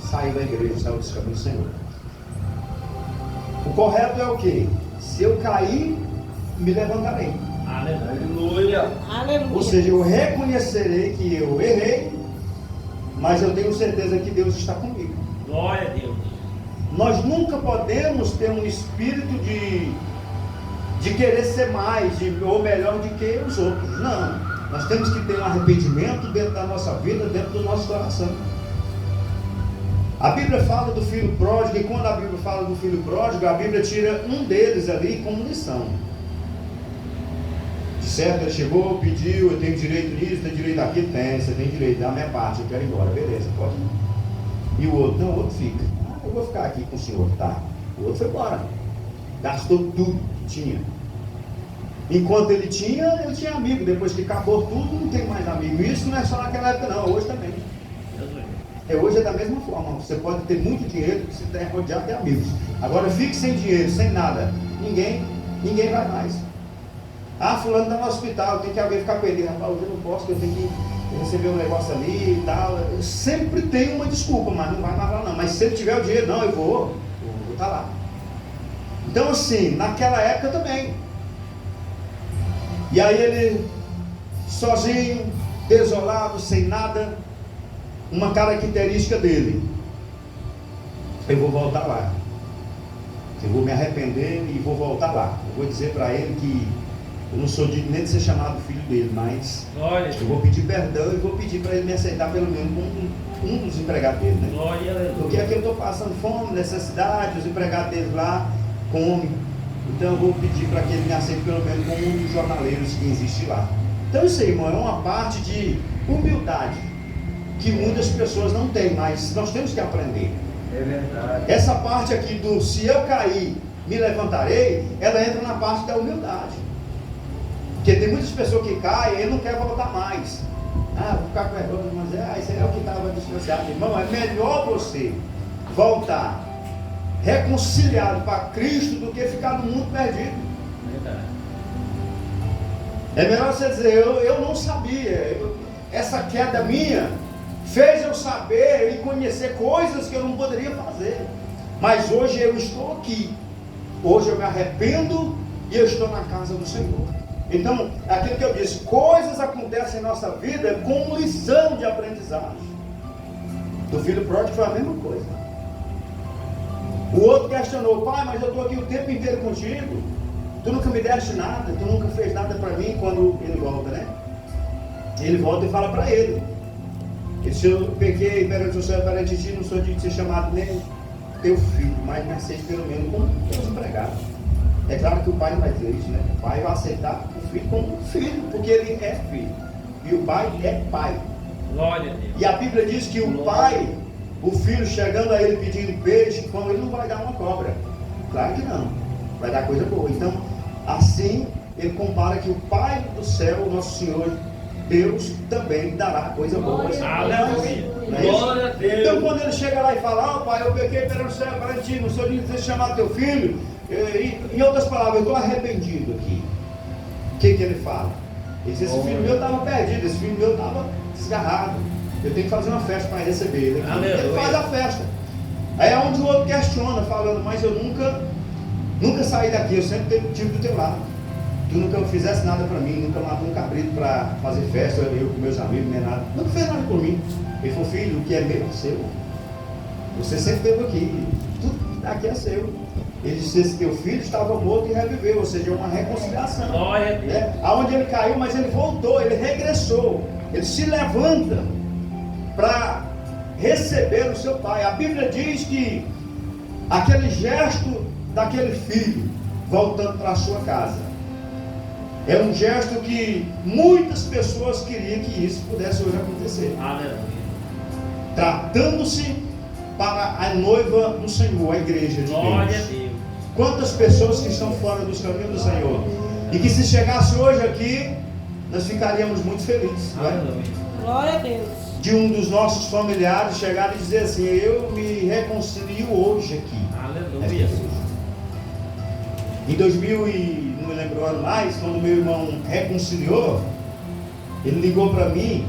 saiu da igreja, saiu dos caminhos do Senhor. O correto é o quê? Se eu cair, me levantarei. Aleluia. Aleluia. Ou seja, eu reconhecerei que eu errei, mas eu tenho certeza que Deus está comigo. Glória a Deus. Nós nunca podemos ter um espírito de querer ser mais ou melhor do que os outros. Não. Nós temos que ter um arrependimento dentro da nossa vida, dentro do nosso coração. A Bíblia fala do filho pródigo, e quando a Bíblia fala do filho pródigo, a Bíblia tira um deles ali como lição. Certo? Ele chegou, pediu, eu tenho direito nisso, tem direito aqui, tem, você tem direito, da minha parte, eu quero ir embora, beleza, pode ir. E o outro, não, o outro fica. Eu vou ficar aqui com o senhor, tá? O outro foi embora. Gastou tudo que tinha. Enquanto ele tinha amigo. Depois que acabou tudo, não tem mais amigo. Isso não é só naquela época não, hoje também. Hoje é da mesma forma. Você pode ter muito dinheiro, você tem rodeado de amigos. Agora fique sem dinheiro, sem nada. Ninguém vai mais. Ah, fulano está no hospital, tem que alguém ficar com ele. Rapaz, hoje eu não posso, eu tenho que receber um negócio ali e tal. Eu sempre tem uma desculpa, mas não vai mais lá não. Mas se ele tiver o dinheiro, não, eu vou estar lá. Então assim, naquela época também. E aí ele, sozinho, desolado, sem nada, uma característica dele: eu vou voltar lá, eu vou me arrepender e vou voltar lá. Eu vou dizer para ele que eu não sou digno nem de ser chamado filho dele, mas eu vou pedir perdão e vou pedir para ele me aceitar pelo menos como um dos empregados dele, né? Porque aqui eu estou passando fome, necessidade, os empregados dele lá comem. Então eu vou pedir para que ele me aceite pelo menos como um dos jornaleiros que existe lá. Então isso aí, irmão, é uma parte de humildade que muitas pessoas não têm, mas nós temos que aprender. É verdade. Essa parte aqui do se eu cair, me levantarei, ela entra na parte da humildade. Porque tem muitas pessoas que caem e não quer voltar mais. Ah, vou ficar com vergonha, mas isso aí é o que estava distanciado. Irmão, é melhor você voltar reconciliado para Cristo do que ficar no mundo perdido. Verdade. É melhor você dizer, eu não sabia, essa queda minha fez eu saber e conhecer coisas que eu não poderia fazer, mas hoje eu estou aqui, hoje eu me arrependo e eu estou na casa do Senhor. Então, aquilo que eu disse, coisas acontecem em nossa vida como lição de aprendizagem. Do filho pródigo foi a mesma coisa. O outro questionou: pai, mas eu estou aqui o tempo inteiro contigo, tu nunca me deste nada, tu nunca fez nada para mim. Quando ele volta, né? Ele volta e fala para ele: se eu pequei perante o Senhor, perante ti, não sou digno de ser chamado nem teu filho, mas me aceite pelo menos como teus empregados. É claro que o pai não vai dizer isso, né? O pai vai aceitar o filho como filho, porque ele é filho, e o pai é pai. Glória a Deus. E a Bíblia diz que o pai, o filho chegando a ele pedindo peixe, como ele não vai dar uma cobra. Claro que não, vai dar coisa boa. Então, assim, ele compara que o Pai do céu, o nosso Senhor Deus, também dará coisa boa. Aleluia. Glória a Deus. Então, quando ele chega lá e fala: pai, eu pequei perante o céu, perante ti, não sou digno de ser chamado teu filho, em outras palavras, eu estou arrependido aqui. O que ele fala? Ele diz: esse filho meu estava perdido, esse filho meu estava desgarrado, eu tenho que fazer uma festa para receber ele aqui. Ele faz a festa. Aí é onde o outro questiona, falando: mas eu nunca saí daqui, eu sempre estive do teu lado. Tu nunca fizesse nada para mim, nunca matou um cabrito para fazer festa, eu com meus amigos, nem nada. Nunca fez nada por mim. Ele falou: filho, o que é meu é seu. Você sempre esteve aqui, tudo aqui é seu. Ele disse: esse teu filho estava morto e reviveu, ou seja, uma reconciliação. Glória a Deus. Aonde ele caiu, mas ele voltou, ele regressou, ele se levanta para receber o seu pai. A Bíblia diz que aquele gesto daquele filho voltando para a sua casa é um gesto que muitas pessoas queriam que isso pudesse hoje acontecer. Aleluia. Tratando-se para a noiva do Senhor, a igreja de Glória a Deus. Deus. Quantas pessoas que estão fora dos caminhos do Senhor, e que se chegasse hoje aqui, nós ficaríamos muito felizes, não é? Aleluia. Glória a Deus. De um dos nossos familiares chegar e dizer assim: eu me reconcilio hoje aqui. Aleluia. Em 2000 e não me lembro o ano mais, quando meu irmão reconciliou, ele ligou para mim,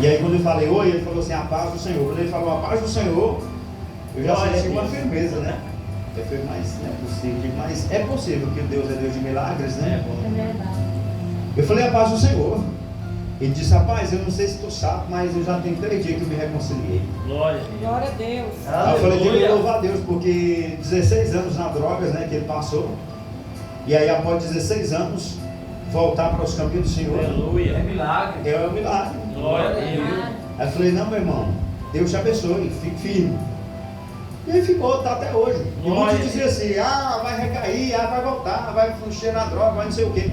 e aí quando eu falei oi, ele falou assim: a paz do Senhor. Quando ele falou a paz do Senhor, eu já senti uma firmeza, né? Eu falei: mas não é possível, mas é possível, porque Deus é Deus de milagres, né? É verdade. Eu falei: a paz do Senhor. Ele disse: rapaz, eu não sei se tu sabe, mas eu já tenho 3 dias que eu me reconciliei. Glória a Deus. Glória a Deus. Aí eu falei: Aleluia. de louvar a Deus, porque 16 anos na drogas, né, que ele passou, e aí após 16 anos voltar para os caminhos do Senhor, É Aleluia. milagre. é um milagre. Glória a Deus. Aí eu falei: não, meu irmão, Deus te abençoe, fique firme. E ele ficou, está até hoje. E Glória. muitos diziam assim: vai recair, vai voltar, vai fugir na droga, vai não sei o quê.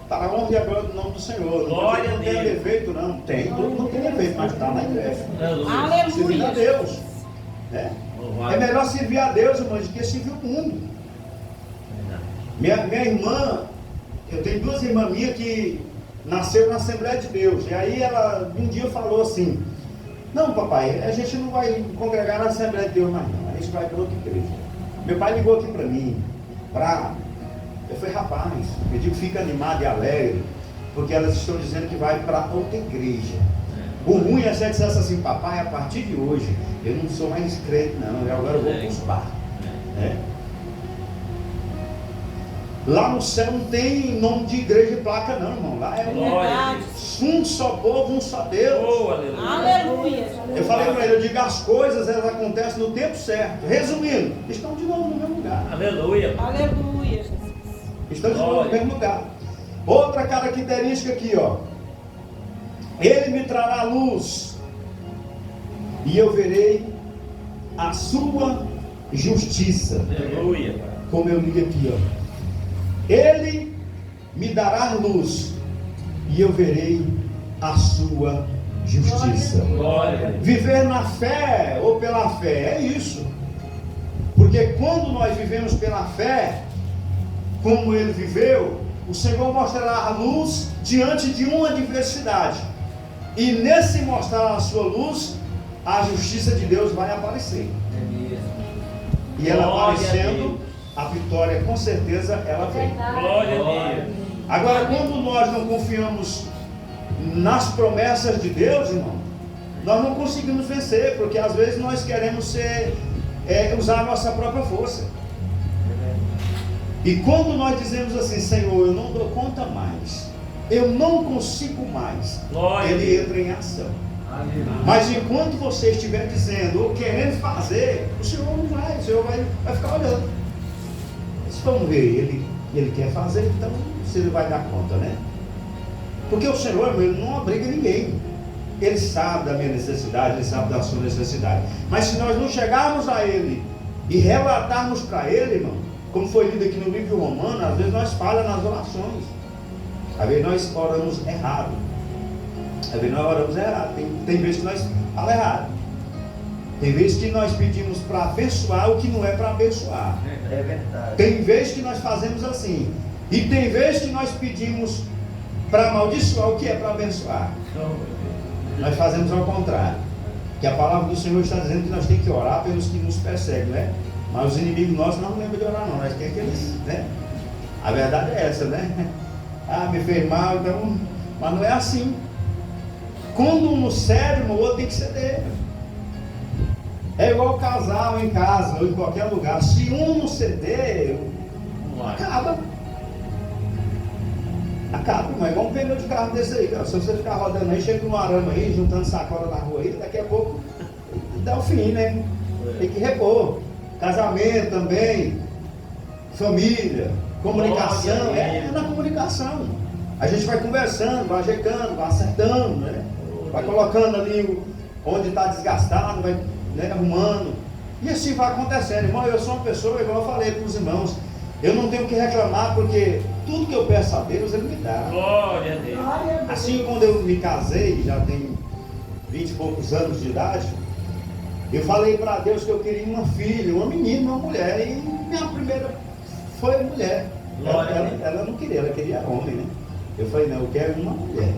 Para a honra e a glória do nome do Senhor. Glória Não a tem Deus. defeito, não. Tem, todo mundo tem defeito, mas está na igreja. Aleluia. Servindo a Aleluia. Deus. É Louvado. melhor servir a Deus, irmãos, do que servir o mundo. Verdade. Minha irmã, eu tenho duas irmãs minhas que nasceram na Assembleia de Deus. E aí ela um dia falou assim: não, papai, a gente não vai congregar na Assembleia de Deus mais não, a gente vai para outra igreja. Meu pai ligou aqui para mim, eu falei: rapaz, eu digo, fica animado e alegre, porque elas estão dizendo que vai para outra igreja. O ruim é se ela dissesse assim: papai, a partir de hoje eu não sou mais crente não, eu agora vou para os bar. Né? Lá no céu não tem nome de igreja e placa não, irmão. Lá é um só povo, um só Deus. Oh, aleluia. Aleluia. Eu falei para ele, eu digo, as coisas elas acontecem no tempo certo. Resumindo, estão de novo no mesmo lugar. Aleluia. Aleluia, Jesus. Estão de novo no mesmo lugar. Outra característica aqui, ó. Ele me trará luz e eu verei a sua justiça. Aleluia. Como eu li aqui, ó. Ele me dará luz e eu verei a sua justiça. Glória. Viver na fé ou pela fé é isso. Porque quando nós vivemos pela fé, como ele viveu, o Senhor mostrará a luz diante de uma adversidade. E nesse mostrar a sua luz, a justiça de Deus vai aparecer. E ela aparecendo, a vitória com certeza ela vem. Glória a Deus. Agora, quando nós não confiamos nas promessas de Deus, irmão, nós não conseguimos vencer, porque às vezes nós queremos usar a nossa própria força. E quando nós dizemos assim: Senhor, eu não dou conta mais, eu não consigo mais, ele entra em ação. Mas enquanto você estiver dizendo ou querendo fazer, o Senhor não vai, o Senhor vai ficar olhando. Vamos ver, ele quer fazer, então se ele vai dar conta, né? Porque o Senhor, ele não obriga ninguém. Ele sabe da minha necessidade, ele sabe da sua necessidade. Mas se nós não chegarmos a ele e relatarmos para ele, irmão, como foi lido aqui no livro Romano, às vezes nós falhamos nas orações. Às vezes nós oramos errado. Às vezes nós oramos errado. Tem vezes que nós falamos errado. Tem vezes que nós pedimos para abençoar o que não é para abençoar. É verdade. Tem vezes que nós fazemos assim. E tem vezes que nós pedimos para amaldiçoar o que é para abençoar. Nós fazemos ao contrário. Que a palavra do Senhor está dizendo que nós temos que orar pelos que nos perseguem, né? Mas os inimigos nossos não lembram de orar não. Nós queremos que eles, né? A verdade é essa, né? Ah, me fez mal, então... Mas não é assim. Quando um cede, o outro tem que ceder. É igual casal em casa ou em qualquer lugar. Se um não ceder, acaba. Mas é igual um pneu de carro desse aí, cara. Se você ficar rodando aí, chega no arame aí, juntando sacola na rua aí, daqui a pouco dá o fim, né? Tem que repor. Casamento também, família, comunicação, é na comunicação. A gente vai conversando, vai ajeitando, vai acertando, né? Vai colocando ali onde está desgastado, vai, né, arrumando. E assim vai acontecendo. Irmão, eu sou uma pessoa, igual eu falei para os irmãos, eu não tenho que reclamar, porque tudo que eu peço a Deus, Ele me dá. Glória a Deus. Assim, quando eu me casei, já tem 20 e poucos anos de idade, eu falei para Deus que eu queria uma filha, uma menina, uma mulher. E minha primeira foi mulher. Ela não queria, ela queria homem, né? Eu falei: não, eu quero uma mulher.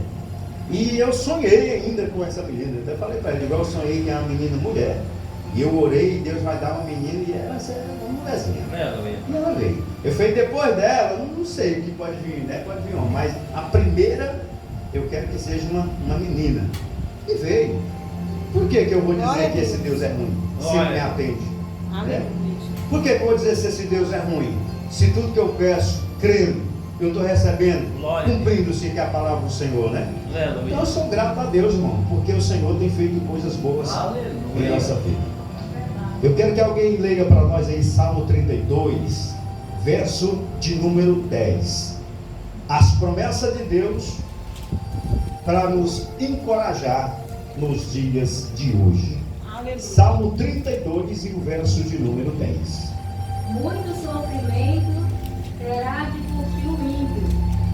E eu sonhei ainda com essa menina. Até falei para ela, igual eu sonhei que é uma menina mulher. E eu orei, e Deus vai dar uma menina, e ela vai ser uma mulherzinha. E ela veio. Eu falei: depois dela, não sei o que pode vir, né? Pode vir homem, mas a primeira eu quero que seja uma menina. E veio. Por que eu vou dizer que esse Deus é ruim? Se Ele me atende. Né? Por que eu vou dizer se esse Deus é ruim? Se tudo que eu peço, crendo, eu estou recebendo, cumprindo-se que é a palavra do Senhor, né? Então eu sou grato a Deus, irmão, porque o Senhor tem feito coisas boas em nossa vida. Eu quero que alguém leia para nós aí Salmo 32, verso de número 10. As promessas de Deus para nos encorajar nos dias de hoje. Salmo 32 e o verso de número 10. Muito sofrimento terá de cumprir o ímpio,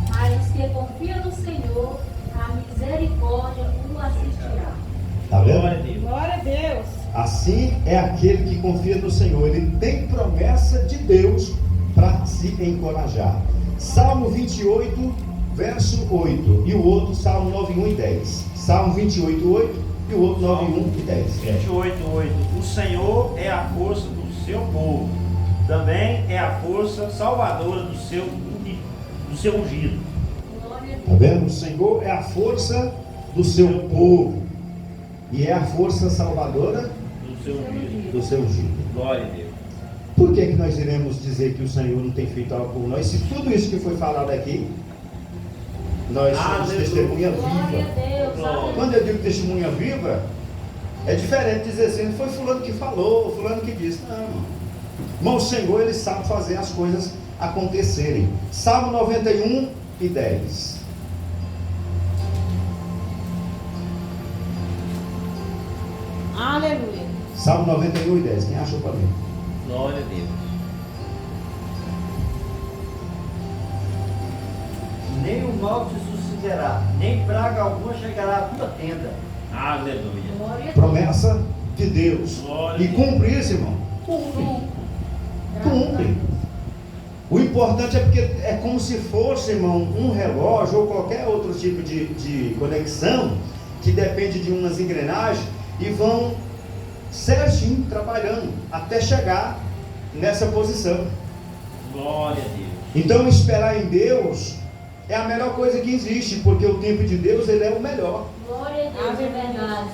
mas os que confiam no Senhor, a misericórdia o assistirá. Está vendo? Glória a Deus. Assim é aquele que confia no Senhor. Ele tem promessa de Deus para se encorajar. Salmo 28, verso 8, e o outro Salmo 9, 1 e 10. Salmo 28, 8 e o outro 9, 1 e 10. 28, 8. O Senhor é a força do seu povo, também é a força salvadora do seu ungido. Está vendo? O Senhor é a força do seu povo e é a força salvadora Do seu ungido. do seu ungido. Glória a Deus. Por que nós iremos dizer que o Senhor não tem feito algo por nós, se tudo isso que foi falado aqui, nós somos Aleluia. testemunha Glória a viva? Deus. Aleluia. Quando eu digo testemunha viva, é diferente dizer assim, não foi fulano que falou, fulano que disse. Não, irmão, o Senhor, Ele sabe fazer as coisas acontecerem. Salmo 91 e 10. Aleluia. Salmo 91 e 10. Quem achou para mim? Glória a Deus. Nem o mal te sucederá, nem praga alguma chegará à tua tenda. Aleluia. Glória a Deus. Promessa de Deus. Glória E a Deus. cumpre isso, irmão? Cumpre. Cumpre. O importante é porque é como se fosse, irmão, um relógio ou qualquer outro tipo de conexão que depende de umas engrenagens e vão certinho trabalhando até chegar nessa posição. Glória a Deus. Então esperar em Deus é a melhor coisa que existe, porque o tempo de Deus, ele é o melhor. Glória a Deus, é verdade.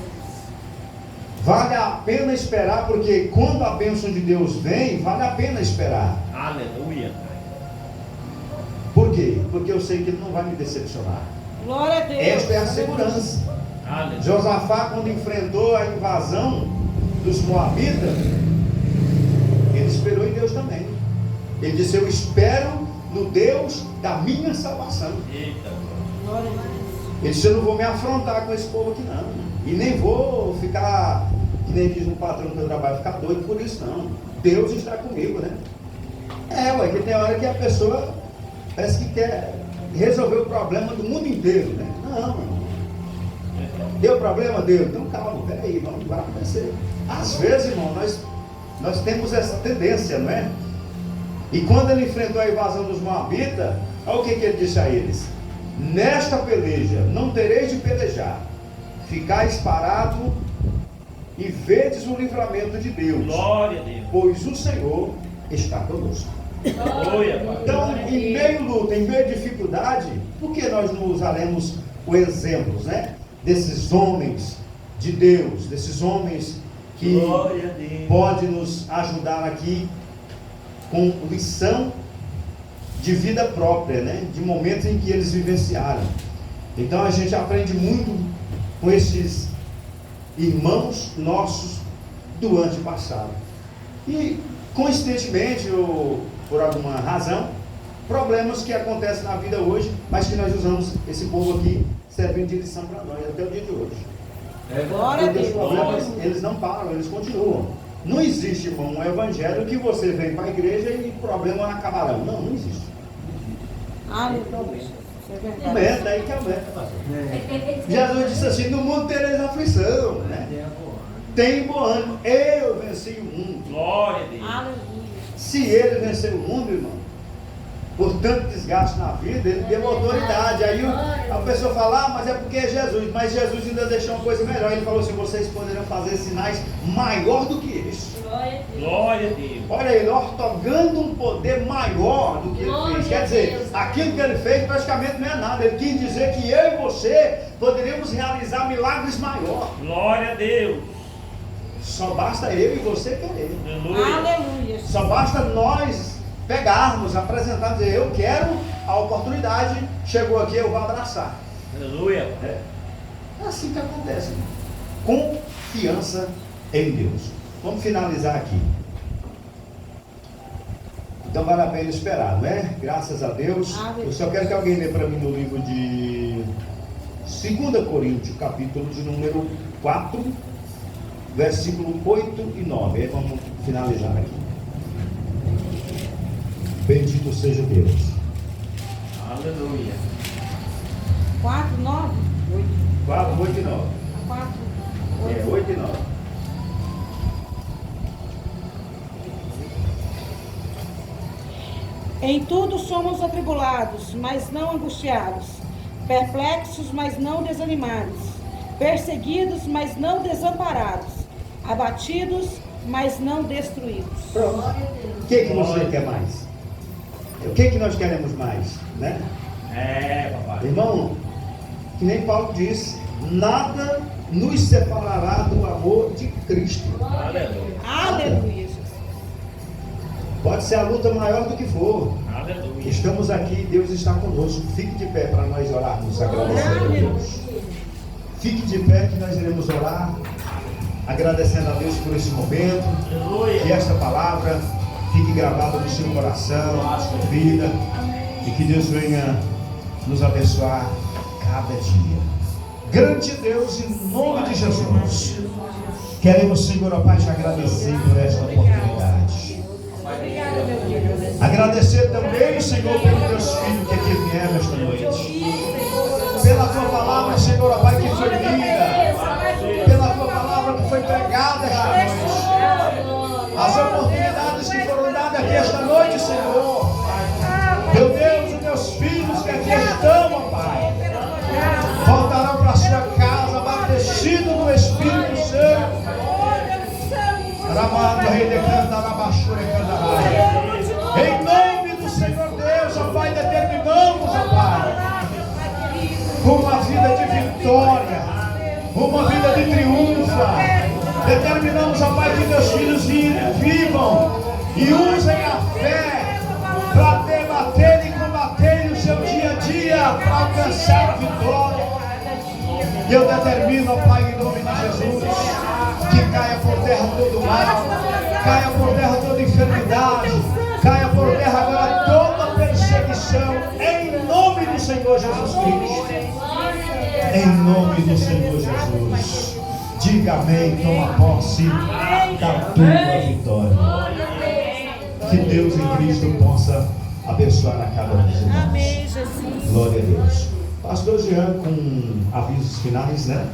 Vale a pena esperar, porque quando a bênção de Deus vem, vale a pena esperar. Aleluia. Por quê? Porque eu sei que Ele não vai me decepcionar. Glória a Deus. Esta é a segurança. Aleluia. Josafá, quando enfrentou a invasão dos Moabitas, ele esperou em Deus também. Ele disse: eu espero no Deus da minha salvação. Eita. Glória a Deus. Ele disse: eu não vou me afrontar com esse povo aqui não, e nem vou ficar, que nem diz um patrão que eu trabalho, ficar doido por isso não. Deus está comigo, né? Ué, que tem hora que a pessoa parece que quer resolver o problema do mundo inteiro, né? Não, irmão. Deu problema? Deu. Então calma, peraí, vai acontecer. Às vezes, irmão, nós temos essa tendência, não é? E quando ele enfrentou a invasão dos Moabitas, olha o que ele disse a eles: nesta peleja não tereis de pelejar, ficais parado e vedes o livramento de Deus, Glória a Deus. pois o Senhor está conosco. Aleluia, Pai. Então, em meio luta, em meio dificuldade, por que nós não usaremos os exemplos, né? Desses homens de Deus, desses homens que Glória a Deus. podem nos ajudar aqui com lição de vida própria, né? De momentos em que eles vivenciaram. Então a gente aprende muito com esses irmãos nossos do ano passado. E coincidentemente, ou por alguma razão, problemas que acontecem na vida hoje, mas que nós usamos esse povo aqui servindo de lição para nós até o dia de hoje. Glória a Porque os Deus. problemas, eles não param, eles continuam. Não existe, irmão, um evangelho que você vem para a igreja e problemas acabarão. Não, não existe. Aleluia. Isso é verdade. Aumenta, aí que aumenta, pastor. Jesus disse assim: no mundo tereis aflição, né? Tem bom ânimo, eu venci o mundo. Glória a Deus. Aleluia. Se ele venceu o mundo, irmão, por tanto desgaste na vida, ele deu autoridade. Aí a pessoa fala: ah, mas é porque é Jesus. Mas Jesus ainda deixou uma coisa melhor. Ele falou assim: vocês poderão fazer sinais maior do que este. Glória a Deus. Olha ele, otorgando um poder maior do que ele Glória fez. Quer a dizer, Deus. aquilo que ele fez praticamente não é nada. Ele quis dizer que eu e você poderíamos realizar milagres maiores. Glória a Deus. Só basta eu e você querer. Aleluia. Aleluia. Só basta nós pegarmos, apresentar, dizer: eu quero a oportunidade, chegou aqui, eu vou abraçar. Aleluia. É assim que acontece, irmão. Confiança em Deus. Vamos finalizar aqui. Então vale a pena esperar, não é? Graças a Deus. Eu só quero que alguém lê para mim no livro de 2 Coríntios, capítulo de número 4, versículo 8 e 9. Aí vamos finalizar aqui. Bendito seja Deus. Aleluia. 4, 9, 8. 4, 8 e 9. 4, 8 e 9. Em tudo somos atribulados, mas não angustiados, perplexos, mas não desanimados, perseguidos, mas não desamparados, abatidos, mas não destruídos. Pronto. O que você quer mais? O que nós queremos mais, né? Papai. Irmão, que nem Paulo disse, nada nos separará do amor de Cristo. Aleluia. Aleluia, Jesus. Pode ser a luta maior do que for. Aleluia. Estamos aqui, Deus está conosco. Fique de pé para nós orarmos, agradecendo a Deus. Fique de pé que nós iremos orar, agradecendo a Deus por esse momento. Que esta palavra fique gravada no seu coração, na sua vida, e que Deus venha nos abençoar cada dia. Grande Deus, em nome de Jesus, queremos, Senhor, ó Pai, te agradecer por esta oportunidade. Agradecer também, Senhor, pelos teus filhos que aqui vieram esta noite, pela tua palavra, Senhor, ó Pai, que foi lida, pela tua palavra que foi pregada esta noite, as oportunidades que foram dadas aqui esta noite, Senhor. Meu Deus, os meus filhos que aqui estão, ó Pai, voltarão para a sua casa abastecidos no Espírito Santo. Ramando, rei de canta, rabachura e cantará. Em nome do Senhor Deus, ó Pai, determinamos, ó Pai, uma vida de vitória, uma vida de triunfo. Determinamos, ó Pai, que teus filhos vivam e usem a fé para debater e combater o seu dia a dia, para alcançar a vitória. E eu determino, ó Pai, em nome de Jesus, que caia por terra todo mal, caia por terra toda enfermidade, caia por terra agora toda perseguição, em nome do Senhor Jesus Cristo. Em nome do Senhor Jesus. Diga amém, toma posse da tua vitória. Que Deus em Cristo possa abençoar a cada um dos irmãos. Amém, Jesus. Glória a Deus. Pastor Jean, com avisos finais, né?